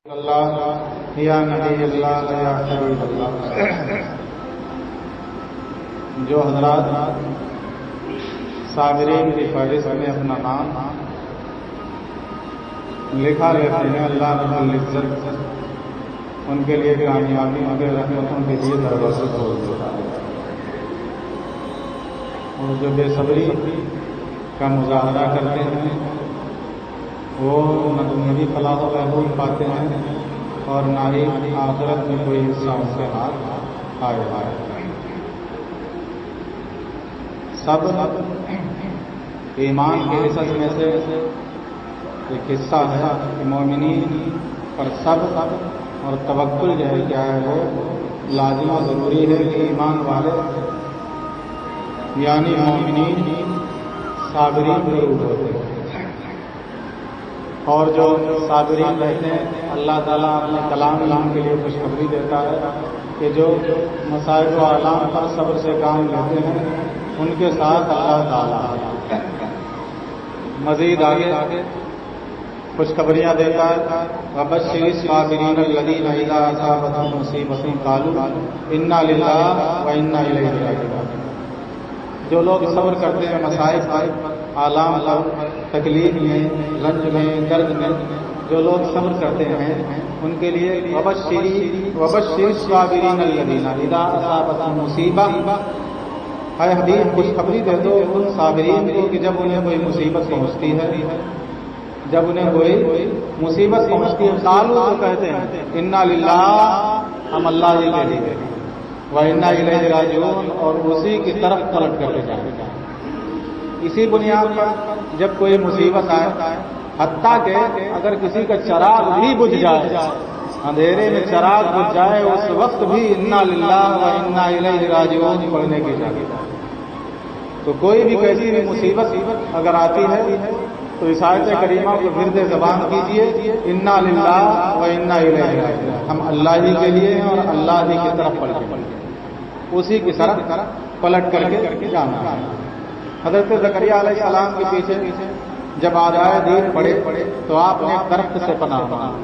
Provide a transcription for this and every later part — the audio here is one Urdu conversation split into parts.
اللہ یا نبی اللہ یا حبیب اللہ۔ جو حضرات صابرین کی فہرست میں اپنا نام لکھا لیتے ہیں، اللہ رب العزت ان کے لیے کامیابی مگر رحمتوں کے لیے دروازے کھول دیتا ہے، اور جو بے صبری کا مظاہرہ کرتے ہیں وہ نہ دنیاوی فلاح و بہبود پاتے ہیں اور نہ ہی آخرت میں کوئی حصہ ان کے ہاتھ آئے۔ سب ایمان کے حصص میں سے ایک حصہ ہے کہ مومنین پر صبر اور توکل جو ہے کیا ہے وہ لازم و ضروری ہے کہ ایمان والے یعنی مومنین صابرین ضرور ہوتے ہیں، اور جو صابرین رہتے ہیں اللہ تعالیٰ اپنے کلام کے لیے خوشخبری دیتا ہے کہ جو مسائل و اعلام پر صبر سے کام لیتے ہیں ان کے ساتھ اللہ تعالیٰ مزید آگے خوشخبریاں دیتا ہے۔ وَبَشِّرِ الصَّابِرِينَ الَّذِينَ إِذَا أَصَابَتْهُم مُّصِيبَةٌ قَالُوا إِنَّا لِلَّهِ وَإِنَّا إِلَيْهِ رَاجِعُونَ۔ جو لوگ صبر کرتے ہیں مسائل پر، آلام پر، تکلیف میں، رنج میں، درد میں، جو لوگ صبر کرتے ہیں ان کے لیے وَبَشِّرِ الصَّابِرِينَ الَّذِينَ إِذَا أَصَابَتْهُم مُّصِيبَةٌ، اے حبیب خوشخبری دے دو ان صابرین کو کہ جب انہیں کوئی مصیبت پہنچتی ہے، جب انہیں کوئی مصیبت پہنچتی ہے قالوا تو کہتے ہیں انا للہ، ہم اللہ ہی کے لیے، وَإِنَّا إِلَيْهِ رَاجِعُونَ، اور اسی کی طرف پلٹ کر کے جائیں گے۔ اسی بنیاد پر جب کوئی مصیبت آئے، حتیٰ کہ اگر کسی کا چراغ بھی بجھ جائے، اندھیرے میں چراغ بجھ جائے، اس وقت بھی انا للہ وَإِنَّا إِلَيْهِ رَاجِعُونَ پڑھنے کی چاہیے۔ تو کوئی بھی کیسی بھی مصیبت اگر آتی ہے تو اس آیت کریمہ کو گرد زبان کیجیے، انا للہ وَإِنَّا إِلَيْهِ رَاجِعُونَ، ہم اللہ ہی کے لیے ہیں اور اللہ ہی کی طرف پلٹیں، اسی کی طرف پلٹ کر کے جانا ہے۔ حضرت زکریا علیہ السلام کے پیچھے جب آدائے دین پڑے تو آپ نے ایک درخت سے پناہ مانگی،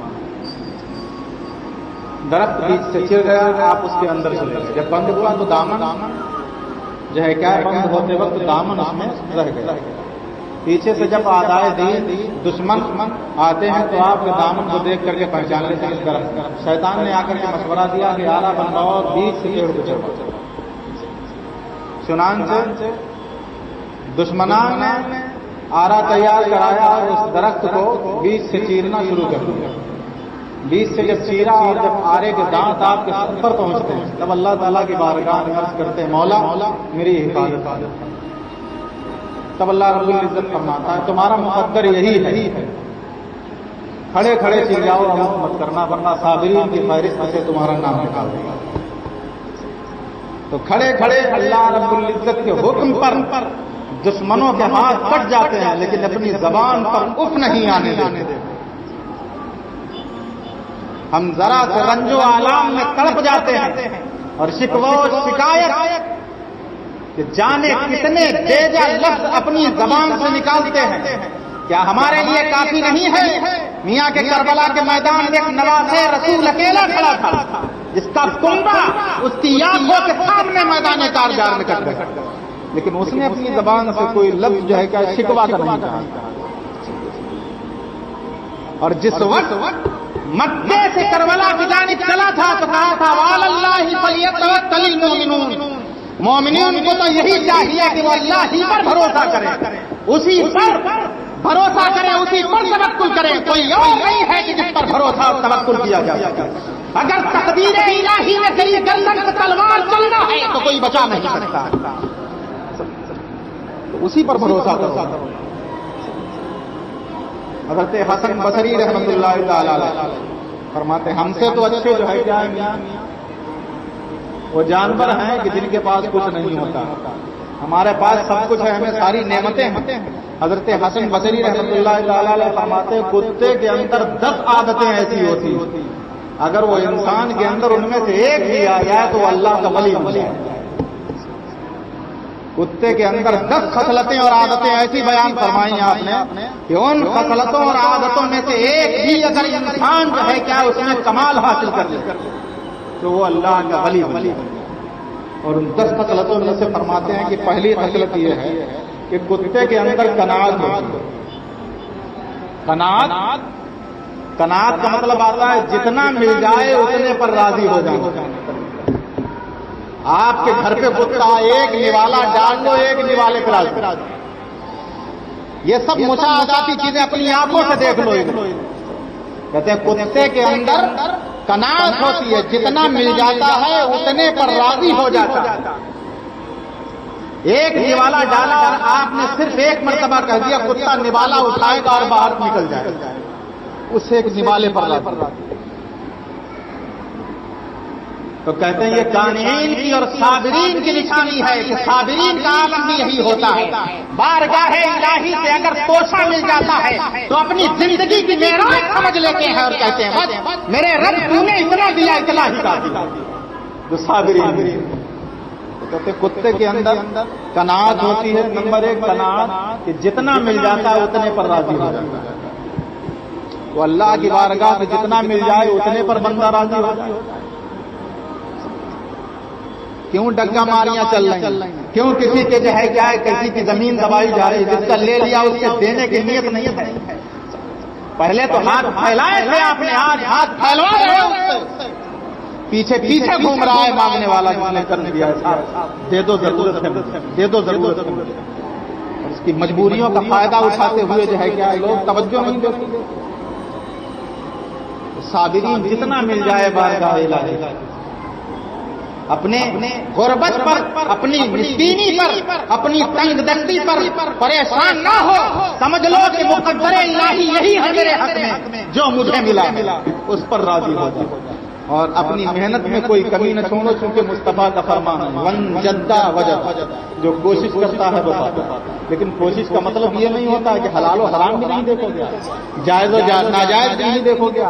درخت بیچ سے چر گیا، آپ اس کے اندر چلے گئے، جب بند ہوا تو دامن جو ہے کیا بند ہوتے وقت دامن اس میں رہ گیا۔ پیچھے سے جب آدائے دین دشمن آتے ہیں تو آپ کے دامن کو دیکھ کر کے پہچان لیتے ہیں اس درخت۔ شیطان نے آ کر کے مشورہ دیا کہ آلہ بناؤ اور بیچ سے پیڑ کو چڑھاؤ، چنانچہ دشمنان نے آرا تیار کرایا اور اس درخت کو بیچ سے چیرنا شروع کر دیا۔ بیچ سے جب چیرا اور جب آرے کے دانت آپ کے سر پر پہنچتے ہیں تب اللہ تعالیٰ کی بارگاہ میں عرض کرتے ہیں مولا میری حفاظت۔ تب اللہ رب العزت فرماتا ہے تمہارا مقدر یہی ہے، کھڑے کھڑے چل جاؤ، رحمت مت کرنا ورنہ صابرین کی فہرست میں سے تمہارا نام نکال دے گا۔ تو کھڑے کھڑے اللہ رب العزت کے حکم پر دشمنوں کے ہاتھ کٹ جاتے ہیں لیکن اپنی زبان پر اف نہیں آنے دیتے۔ ہم ذرا سے رنج و آلام میں تڑپ جاتے ہیں اور شکوہ و شکایت کہ جانے کتنے بیجا لفظ اپنی زبان سے نکالتے ہیں، کیا ہمارے لیے کافی نہیں ہے؟ میاں کے کربلا کے میدان میں ایک نواسے رسول اکیلا کھڑا تھا جس کا کنبہ اس کی آنکھوں کے سامنے میدان کارزار میں کٹ گیا، لیکن اس نے اپنی زبان سے کوئی لفظ جو ہے کیا شکوہ کا نہیں کہا۔ اور جس وقت مکے سے کربلا کی جانب چلا تھا تو کہا تھا وعلی اللہ فلیتوکل المؤمنون، مومنین کو تو یہی چاہیے کہ وہ اللہ ہی پر بھروسہ کریں، اسی پر بھروسہ کریں، اسی پر توکل کریں، کوئی اور نہیں ہے کہ جس پر بھروسہ اور توکل کیا جا سکے۔ اگر تقدیر الہی میں تیری گردن سے تلوار چلنا ہے تو کوئی بچا نہیں سکتا، تو اسی پر بھروسہ کرو۔ حضرت حسن بصری رحمۃ اللہ تعالی علیہ فرماتے ہیں ہم سے تو اچھے جو ہے کیا وہ جانور ہیں کہ جن کے پاس کچھ نہیں ہوتا، ہمارے پاس سب کچھ ہے، ہمیں ساری نعمتیں ہیں۔ حضرت حسن بصری رحمۃ اللہ تعالی علیہ فرماتے ہیں کتے کے اندر 10 عادتیں ایسی ہوتی اگر وہ انسان کے اندر ان میں سے ایک بھی آ جائے تو وہ اللہ کا ولی بن جائے۔ کتے کے اندر 10 خصلتیں اور عادتیں ایسی بیان فرمائی آپ نے کہ ان خصلتوں اور عادتوں میں سے ایک بھی اگر انسان جو ہے کیا اس میں کمال حاصل کر لے تو وہ اللہ کا ولی بنے. اور ان 10 خصلتوں میں سے فرماتے ہیں کہ پہلی خصلت یہ ہے کہ کتے کے اندر قناعت ہوتی ہے. قناعت کا مطلب آتا ہے جتنا مل جائے اتنے پر راضی ہو جانا. آپ کے گھر پہ کتا ایک نوالا ڈال لو ایک نوالے پر راضی. یہ سب مشاہداتی چیزیں اپنی آنکھوں سے دیکھ لو. کہتے ہیں کتے کے اندر قناعت ہوتی ہے جتنا مل جاتا ہے اتنے پر راضی ہو جاتا ہے. ایک نوالا ڈالا اور آپ نے صرف ایک مرتبہ کہہ دیا کتا نوالا اٹھائے گا اور باہر نکل جائے گا اس ایک نوالے پر راضی. تو کہتے ہیں یہ قانعین کی اور صابرین کی نشانی ہے کہ صابرین کا عالم بھی یہی ہوتا ہے. بارگاہ الہی سے اگر توشہ مل جاتا ہے تو اپنی زندگی کی معراج سمجھ لیتے ہیں اور کہتے ہیں بس میرے رب تو نے اتنا دیا اتنا ہی کافی. جو صابرین کہتے ہیں کتے کے اندر قناعت ہوتی ہے. نمبر 1 قناعت کہ جتنا مل جاتا ہے اتنے پر راضی ہو جاتا ہے. تو اللہ کی بارگاہ میں جتنا مل جائے اتنے پر بندہ راضی ہو جائے. کیوں ڈگا ماریاں چل رہی ہیں, کیوں کسی کے جو ہے کیا ہے کسی کی زمین دبائی جا رہی ہے, جس کا لے لیا اس کے دینے کی نیت نہیں ہے. پہلے تو ہاتھ پھیلائے تھے آپ نے, آج ہاتھ پھیلوا رہے ہیں, پیچھے پیچھے گھوم رہا ہے مانگنے والا جس نے کر دیا ہے دے دو ضرورت ہے, دے دو ضرورت ہے. اس کی مجبوریوں کا فائدہ اٹھاتے ہوئے جو ہے کیا لوگ توجہ نہیں دیتے. صابرین جتنا مل جائے بارگاہ الہی اپنے غربت پر, اپنی مسکینی پر, اپنی تنگ دستی پر پریشان نہ ہو. سمجھ لو کہ مقدر الہی یہی ہے میرے حق میں جو مجھے ملا اس پر راضی ہو جائے. اور اپنی محنت میں کوئی کمی نہ چھوڑو چونکہ مصطفیٰ کا فرمان ہے ون جدہ وجد, جو کوشش کرتا ہے وہ پاتا. لیکن کوشش کا مطلب یہ نہیں ہوتا کہ حلال و حرام بھی نہیں دیکھو گے, جائز و ناجائز بھی نہیں دیکھو گے,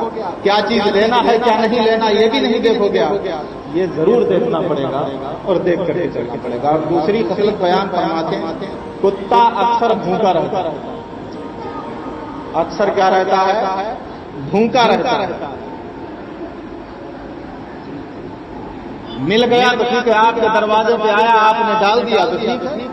کیا چیز لینا ہے کیا نہیں لینا یہ بھی نہیں دیکھو گے. یہ ضرور دیکھنا پڑے گا اور دیکھ کر کے چلنا پڑے گا. اور دوسری خصلت بیان فرماتے ہیں کتا اکثر بھوکا رہتا ہے. اکثر کیا رہتا ہے, بھوکا رہتا ہے. مل گیا تو ٹھیک ہے, آپ کے دروازے پہ آیا آپ نے ڈال دیا تو ٹھیک ہے,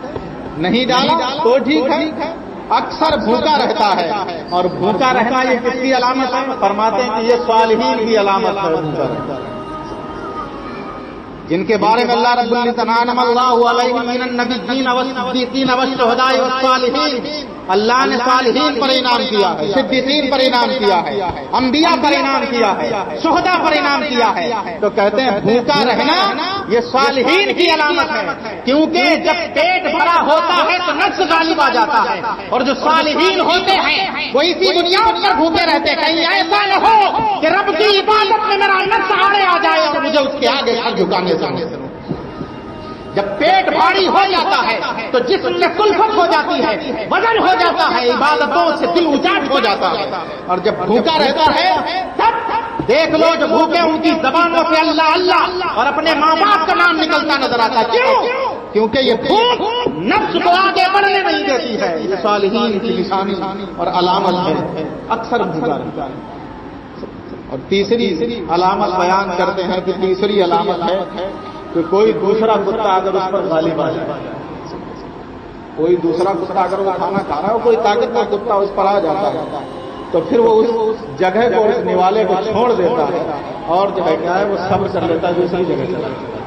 نہیں ڈالا تو ٹھیک ہے. اکثر بھوکا رہتا ہے. اور بھوکا رہنا یہ کس کی علامت ہے؟ فرماتے ہیں کہ یہ صالحین کی علامت ہے. بھوکا رہتا ہے جن کے بارے میں اللہ رب العزت انعم اللہ علیہم من النبیین والصدیقین والشہداء والصالحین, اللہ نے صالحین پر انعام کیا ہے, صدیقین پر انعام کیا ہے, انبیاء پر انعام کیا ہے, شہداء پر انعام کیا ہے. تو کہتے ہیں بھوکا رہنا یہ صالحین کی علامت ہے, کیونکہ جب پیٹ بھرا ہوتا ہے تو نفس غالب آ جاتا ہے. اور جو صالحین ہوتے ہیں وہ اسی بنیاد پر بھوکے رہتے. کہیں ایسا نہ ہو کہ رب کی عبادت میں میرا نفس آڑے آ جائے اور مجھے اس کے آگے سر جھکانے سے. جب پیٹ بھاری ہو جاتا ہے تو جسم میں کلفت ہو جاتی ہے, وزن ہو جاتا ہے, عبادتوں سے دل اجاٹ ہو جاتا ہے. اور جب بھوکا رہتا ہے تب دیکھ لو جو بھوکے ان کی زبانوں سے اللہ اللہ اور اپنے ماں باپ کا نام نکلتا نظر آتا ہے. کیوں؟ کیونکہ یہ بھوک نفس کو آگے بڑھنے نہیں دیتی ہے. یہ صالحین کی نشانی اور علامت ہے, اکثر بھوکا رہتا ہے. اور تیسری علامت بیان کرتے ہیں کہ تیسری علامت ہے کہ کوئی دوسرا کتا اگر اس پر غالب آ جائے, کوئی دوسرا کتا اگر وہ کھانا کھا رہا ہے, کوئی طاقتور کتا اس پر آ جاتا ہے تو پھر وہ اس جگہ کو, اس نوالے کو چھوڑ دیتا ہے اور جو ہے کیا ہے وہ صبر کر لیتا ہے, دوسری جگہ چلا جاتا ہے.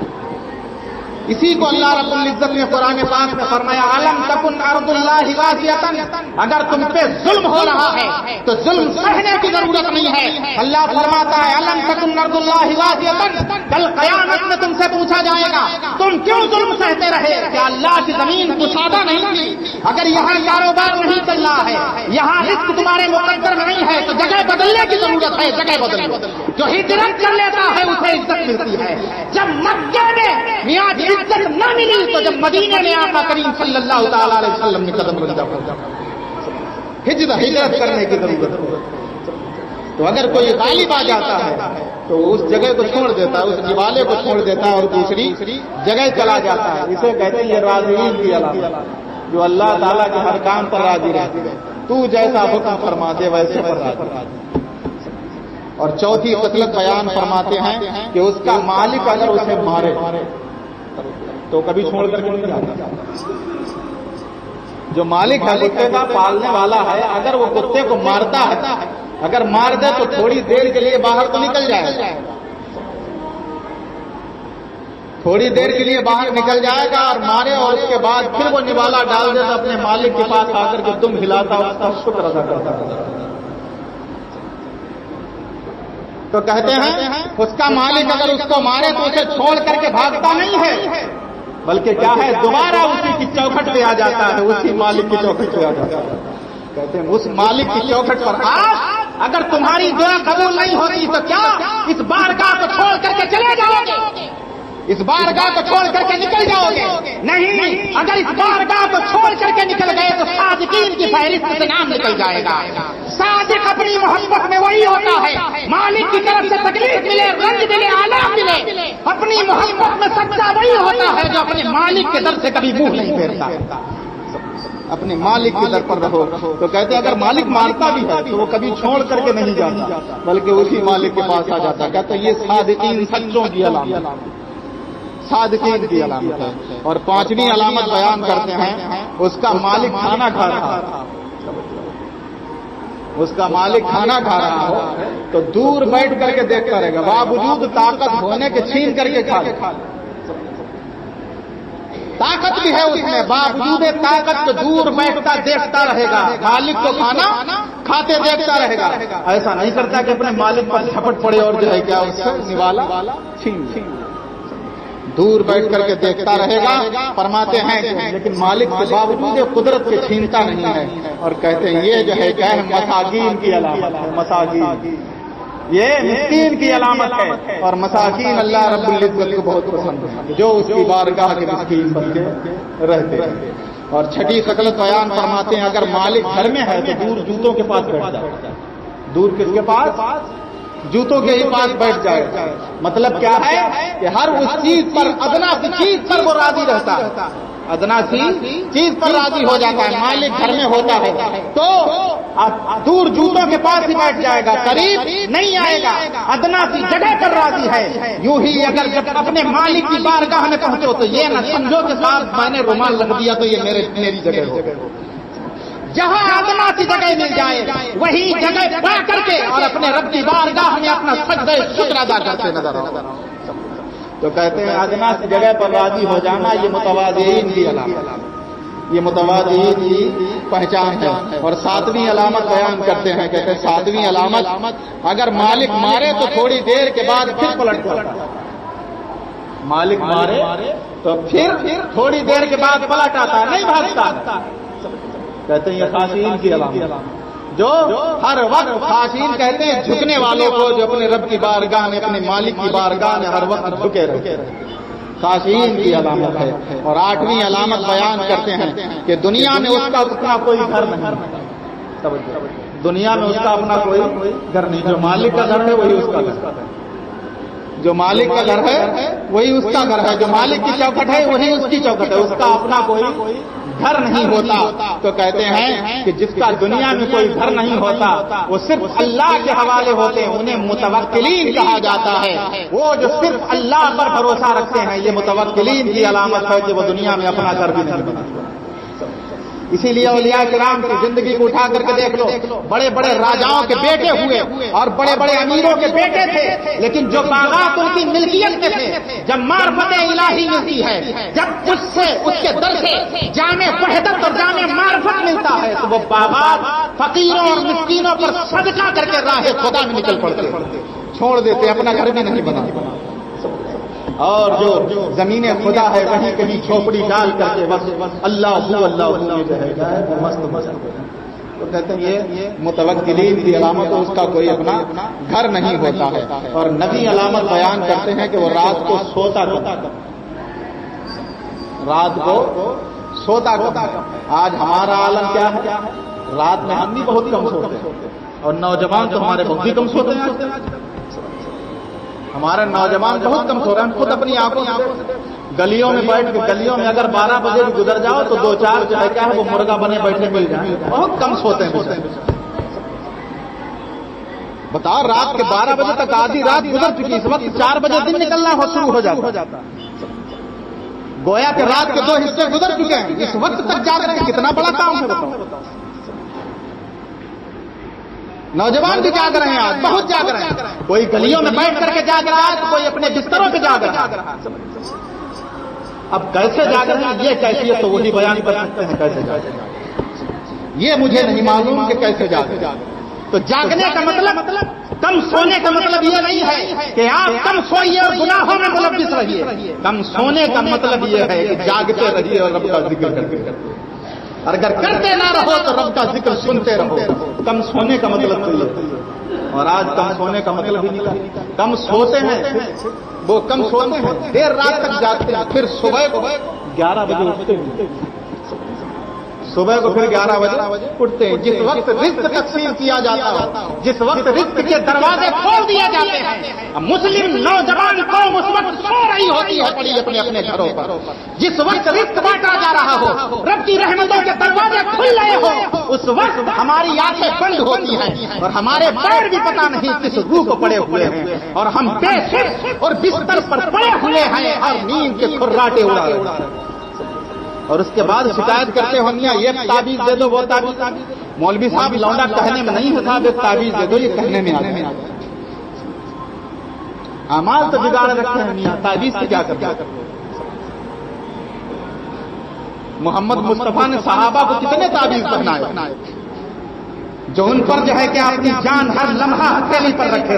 اسی کو اللہ رب العزت نے قرآن پاک میں فرمایا علم تکن ارض اللہ واسعۃ, اگر تم پہ ظلم ہو رہا ہے تو ظلم سہنے کی ضرورت نہیں ہے. اللہ فرماتا ہے علم تکن ارض اللہ واسعۃ, کل قیامت میں تم سے پوچھا جائے گا تم کیوں ظلم سہتے رہے, کیا اللہ کی زمین کشادہ نہیں تھی؟ اگر یہاں کاروبار نہیں چل رہا ہے, یہاں رزق تمہارے مقدر میں نہیں ہے تو جگہ بدلنے کی ضرورت ہے. جگہ بدلو. جو ہجرت کر لیتا ہے اسے عزت ملتی ہے. جب مکے میں میاں عزت نہ ملی تو جب مدینے میں آقا کریم صلی اللہ تعالی علیہ وسلم نے قدم رکھا, ہجرت کرنے کی ضرورت ہے. تو اگر کوئی غالب آ جاتا ہے تو اس جگہ کو چھوڑ دیتا ہے، اس نوالے کو چھوڑ دیتا ہے اور دوسری جگہ چلا جاتا ہے. اسے کہتے ہیں یہ راضین کی علامت، جو اللہ تعالیٰ کے ہر کام پر راضی رہتی ہے. تو جیسا حکم فرما دے ویسے پر راضی. اور چوتھی خصلت بیان فرماتے ہیں کہ اس کا مالک اگر اسے مارے تو کبھی چھوڑ کر نہیں جاتا. جو مالک ہے، کتے کا پالنے والا ہے، اگر وہ کتے کو مارتا ہے، اگر مار دے تو تھوڑی دیر کے لیے باہر تو نکل جائے، تھوڑی دیر کے لیے باہر نکل جائے گا اور مارے، اور اس کے بعد پھر وہ نوالا ڈال دے تو اپنے مالک کے پاس آ کر کے تم ہلاتا اس کا شکر ادا کرتا. تو کہتے ہیں اس کا مالک اگر اس کو مارے تو اسے چھوڑ کر کے بھاگتا نہیں ہے، بلکہ کیا ہے، دوبارہ اسی کی چوکھٹ پہ آ جاتا ہے، اسی مالک کی چوکھٹ پہ آ جاتا ہے. کہتے ہیں اس مالک کی چوکھٹ پر آپ اگر تمہاری دعا قبول نہیں ہوتی تو کیا اس بارگاہ کو چھوڑ کر کے چلے جاؤ گے؟ اس بارگاہ کو چھوڑ کر کے نکل جاؤ گے؟ نہیں، اگر اس بارگاہ کو چھوڑ کر کے نکل گئے تو صادقین کی فہرست سے نام نکل جائے گا. صادق اپنی محبت میں وہی ہوتا ہے، مالک کی طرف سے تکلیف ملے، رنج ملے، آلام ملے، اپنی محبت میں سچا وہی ہوتا ہے جو اپنے مالک کے در سے کبھی منہ نہیں پھیرتا. اپنے مالک کے در پر رہو. تو کہتے ہیں اگر مالک مارتا بھی ہے تو وہ کبھی چھوڑ کر کے نہیں جاتا، بلکہ اسی مالک کے پاس آ جاتا. کہتے ہیں یہ صادقین سچوں کی علامت، صادقین کی علامت ہے. اور پانچویں علامت بیان کرتے ہیں اس کا مالک کھانا کھا رہا ہے. اس کا مالک کھانا کھا رہا ہو تو دور بیٹھ کر کے دیکھتا رہے گا، باوجود طاقت ہونے کے چھین کر کے کھا لے. طاقت بھی ہے اس میں، باوجود طاقت کو دور بیٹھتا دیکھتا رہے گا، مالک کو کھانا کھاتے دیکھتا رہے گا. ایسا نہیں کرتا کہ اپنے مالک پر جھپٹ پڑے اور جو ہے کیا اس سے نوالا چھین. دور بیٹھ کر کے دیکھتا رہے گا. فرماتے ہیں لیکن مالک کے باوجود قدرت کے چھینتا نہیں ہے. اور کہتے ہیں یہ جو ہے کیا ہے، مساکین کی علامت ہے. مساکین یہ مسکین کی علامت ہے، اور مساکین اللہ رب العزت کو بہت پسند ہے، جو اس کی بارگاہ کے مسکین بن کے رہتے ہیں. اور چھٹی خصلت بیان فرماتے ہیں اگر مالک گھر میں ہے تو دور جوتوں کے پاس بیٹھ جاتا ہے. دور کس کے پاس؟ جوتوں کے ہی پاس بیٹھ جائے. مطلب کیا ہے کہ ہر اس چیز پر، ادنا سی چیز پر وہ راضی رہتا ہے، ادنا سی چیز پر راضی ہو جاتا ہے. مالک گھر میں ہوتا ہے تو دور جوتوں کے پاس ہی بیٹھ جائے گا، قریب نہیں آئے گا، ادنا سی جگہ پر راضی ہے. یوں ہی اگر جب اپنے مالک کی بارگاہ میں پہنچو تو یہ نہ سمجھو کہ صاحب میں نے رومال رکھ دیا تو یہ میری جگہ ہو. جہاں ادنا سی جگہ مل جائے وہی جگہ پا کر کے اور اپنے رب کی بارگاہ میں اپنا سجدہ شکر ادا کرتے نظر آؤ. تو کہتے ہیں ادنا سی جگہ پر راضی ہو جانا یہ متواضعین کی علامت، یہ متواضعین کی پہچان ہے. اور ساتویں علامت بیان کرتے ہیں، کہتے ہیں ساتویں علامت اگر مالک مارے تو تھوڑی دیر کے بعد پھر پلٹ جاتا ہے. مالک مارے تو پھر تھوڑی دیر کے بعد پلٹ آتا ہے، نہیں بھاگتا. کہتے ہیں یہ خاشعین کی علامت، جو ہر وقت خاشعین کہتے ہیں جھکنے والوں کو، جو اپنے رب کی بارگاہ میں، اپنے مالک کی بارگاہ میں ہر وقت جھکے رہے. خاشعین کی علامت ہے. اور آٹھویں علامت بیان کرتے ہیں کہ دنیا میں اس کا اپنا کوئی گھر نہیں. دنیا میں اس کا اپنا کوئی گھر نہیں. جو مالک کا گھر ہے وہی اس کا گھر ہے، جو مالک کا گھر ہے وہی اس کا گھر ہے، جو مالک کی چوکھٹ ہے وہی اس کی چوکھٹ ہے. اس کا اپنا کوئی گھر نہیں ہوتا. تو کہتے ہیں کہ جس کا دنیا میں کوئی گھر نہیں ہوتا وہ صرف اللہ کے حوالے ہوتے ہیں، انہیں متوکلین کہا جاتا ہے. وہ جو صرف اللہ پر بھروسہ رکھتے ہیں یہ متوکلین کی علامت ہے کہ وہ دنیا میں اپنا گھر بھی نہیں بنا. اسی لیے اولیاء کرام کی زندگی کو اٹھا کر کے دیکھ لو، بڑے بڑے راجاؤں کے بیٹے ہوئے اور بڑے بڑے امیروں کے بیٹے تھے، لیکن جو باغات ان کی ملکیت کے تھے، جب معرفت الہی ملتی ہے، جب اس کے در سے جامع وحدت اور جامع معرفت ملتا ہے تو وہ باغات فقیروں اور مسکینوں پر صدقہ کر کے راہ خدا میں نکل پڑتے، چھوڑ دیتے، اپنا گھر بھی نہیں بنا. اور جو زمین خدا ہے وہیں کہیں جھوپڑی ڈال کر کے بس اللہ ہو جو ہے مست. تو کہتے ہیں یہ متوکلین کی علامت ہے، اس کا کوئی اپنا گھر نہیں ہوتا ہے. اور نبی علامت بیان کرتے ہیں کہ وہ رات کو سوتا کب. آج ہمارا عالم کیا ہے، رات میں ہم بھی بہت کم سوتے ہیں، اور نوجوان تو ہمارے بہت ہی کم سوتے ہیں. ہمارے نوجوان بہت کم سو رہے ہیں، خود اپنی آنکھوں سے گلیوں میں بیٹھ کے، گلیوں میں اگر 12 بجے بھی گزر جاؤ تو 2-4 جو ہے کیا ہے وہ مرغا بنے بیٹھے مل جائیں، بہت کم سوتے ہیں۔ بتاؤ رات کے 12 بجے تک آدھی رات گزر چکی، اس وقت 4 بجے دن نکلنا شروع ہو جاتا، گویا کہ رات کے 2 حصے گزر چکے ہیں، اس وقت تک جاگ رہے ہیں، کتنا بڑا کام ہے بتاؤ۔ نوجوان بھی جاگ رہے ہیں، آج بہت جاگ رہے ہیں، کوئی گلیوں میں بیٹھ کر کے جاگ رہا ہے تو کوئی اپنے بستروں پہ جاگ رہا ہے۔ اب کیسے جاگ رہے ہیں یہ کیفیت تو وہی بیان کر سکتے ہیں کیسے جاگ رہے ہیں، یہ مجھے نہیں معلوم کہ کیسے جاگ رہے ہیں۔ تو جاگنے کا مطلب کم سونے کا مطلب یہ نہیں ہے کہ آپ کم سوئیے اور گناہوں میں ملوث رہیے، کم سونے کا مطلب یہ ہے کہ جاگتے رہیے اور رب کا ذکر کرتے رہیے، اور اگر کرتے نہ رہو تو رب کا ذکر سنتے رہو۔ کم سونے کا مطلب تو یہ، اور آج کم سونے کا مطلب ہی نہیں، کم سوتے ہیں، وہ کم سوتے ہیں، دیر رات تک جاگتے ہیں، پھر صبح کو 11 بجے اٹھتے ہیں، صبح کو پھر 11 بجے اٹھتے ہیں، جس وقت رزق تقسیم کیا جاتا ہے، جس وقت رزق کے دروازے کھول دیے جاتے ہیں، مسلم نوجوان قوم اس وقت سو رہی ہوتی ہے پڑی اپنے اپنے گھروں پر، جس وقت رزق بانٹا جا رہا ہو، رب کی رحمتوں کے دروازے کھل رہے ہو، اس وقت ہماری آنکھیں بند ہوتی ہیں اور ہمارے پیر بھی پتہ نہیں کس روح کو پڑے ہوئے ہیں، اور ہم بے سر اور بستر پر پڑے ہوئے ہیں اور نیند کے کھراٹے اڑا رہے ہیں، اور اس کے بعد شکایت کرتے ہوں گے یہ تعویذ دے دو وہ تعویذ، مولوی صاحب لونڈا کہنے میں نہیں ہے صاحب ایک تعویذ دے دو، یہ کہنے میں آتا ہے، اعمال تو بگاڑ رکھے ہیں میاں، تعویذ سے کیا کرتے ہیں۔ محمد مصطفیٰ نے صحابہ کو کتنے تعویذ پہنائے، جو ان پر جو ہے کہ اپنی جان ہر لمحہ ہتھیلی پر رکھے،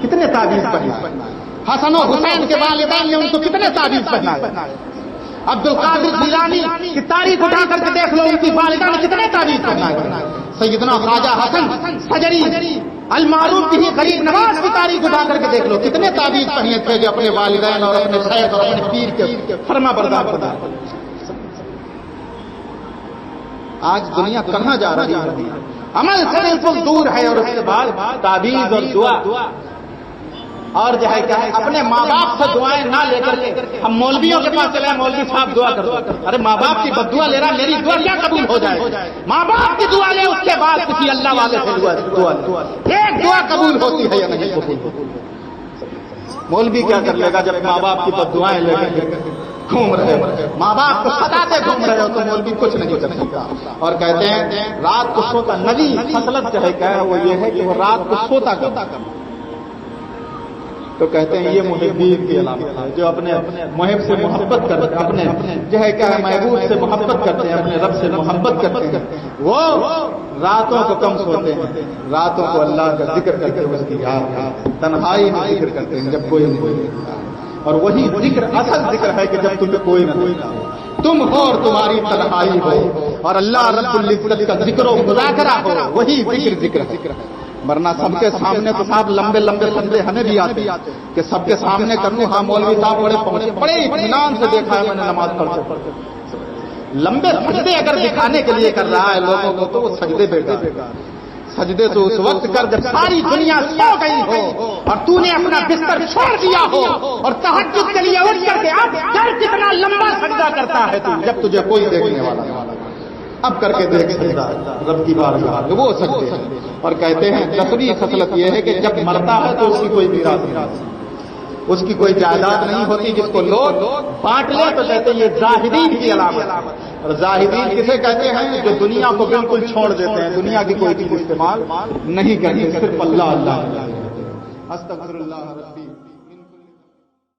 کتنے تعویذ پہنائے۔ حسن و حسین کے والدین نے ان کو کتنے تعویذ پہنائے۔ عبد القادر جیلانی کی تاریخ اٹھا کر کے دیکھ لو، ان کی والدہ نے کتنے تعویذ پہنائے۔ سیدنا خواجہ حسن سجری المعروف کی غریب نواز کی تاریخ اٹھا کر کے دیکھ لو، کتنے تعویذ پہنے تھے جو اپنے والدین اور اپنے شیخ اور اپنے پیر کے فرما بردار بنا۔ آج دنیا کہاں جا رہی ہے، عمل سے بالکل دور ہے، اور اس کے بعد تعویذ اور دعا، اور جو ہے کہ اپنے ماں باپ سے دعائیں نہ لے کر کے ہم مولویوں کے پاس چلے، مولوی صاحب دعا کر دو، ارے ماں باپ کی بد دعا لے رہا، میری دعا کیا قبول ہو جائے؟ ماں باپ کی دعا لے، اس کے بعد کسی اللہ والے سے دعا لے، ایک دعا قبول ہوتی ہے یا نہیں قبول؟ مولوی کیا کر لے گا جب ماں باپ کی بد دعائیں لے کر گھوم رہے ہو، ماں باپ کو ستاتے گھوم رہے ہو، تو مولوی کچھ نہیں کر سکتا۔ اور کہتے ہیں رات کو سوتا، نبی خصلت جو ہے کیا ہے وہ یہ ہے کہ وہ رات کو سوتا کرتا، تو کہتے ہیں یہ محبین کی علامت ہے، جو اپنے محب سے محبت کرتے ہیں، اپنے جو ہے کیا محبوب سے محبت کرتے ہیں، اپنے رب سے محبت کرتے ہیں، وہ راتوں کو کم سوتے ہیں، راتوں کو اللہ کا ذکر کرتے ہیں، اس کی یاد تنہائی میں ذکر کرتے ہیں جب کوئی نہیں، اور وہی ذکر اصل ذکر ہے کہ جب تمہیں کوئی نہ ہو، تم ہو اور تمہاری تنہائی ہو اور اللہ رب العزت کا ذکر و مذاکرہ ہو، وہی ذکر ہے۔ ورنہ سب کے سامنے تو صاحب لمبے لمبے سجدے ہمیں بھی آتے کہ سب کے سامنے کروں، ہاں مولوی صاحب بڑے پہنچے، بڑے اطمینان سے دیکھا ہے میں نے نماز پڑھتے، لمبے سجدے اگر دکھانے کے لیے کر رہا ہے لوگوں کو تو وہ سجدے بیکار، سجدے تو اس وقت کر جب ساری دنیا سو گئی ہو اور تو نے اپنا بستر چھوڑ دیا ہو، اور تہجد کے لیے اٹھ کر کے اب کر کتنا لمبا سجدہ کرتا ہے تو، جب تجھے کوئی دیکھنے والا نہیں، اب کر کے دیکھ سجدہ رب کی بارگاہ وہ سجدے ہیں۔ اور کہتے ہیں 10ویں خصلت یہ ہے کہ جب مرتا ہے تو اس کی کوئی میراث نہیں، اس کی کوئی جائیداد نہیں ہوتی جس کو لوگ بانٹ لیں، تو کہتے ہیں یہ زاہدین کی علامت۔ اور زاہدین کسے کہتے ہیں؟ جو دنیا کو بالکل چھوڑ دیتے ہیں، دنیا کی کوئی چیز استعمال نہیں کرتے، صرف اللہ اللہ۔ استغفر اللہ ربی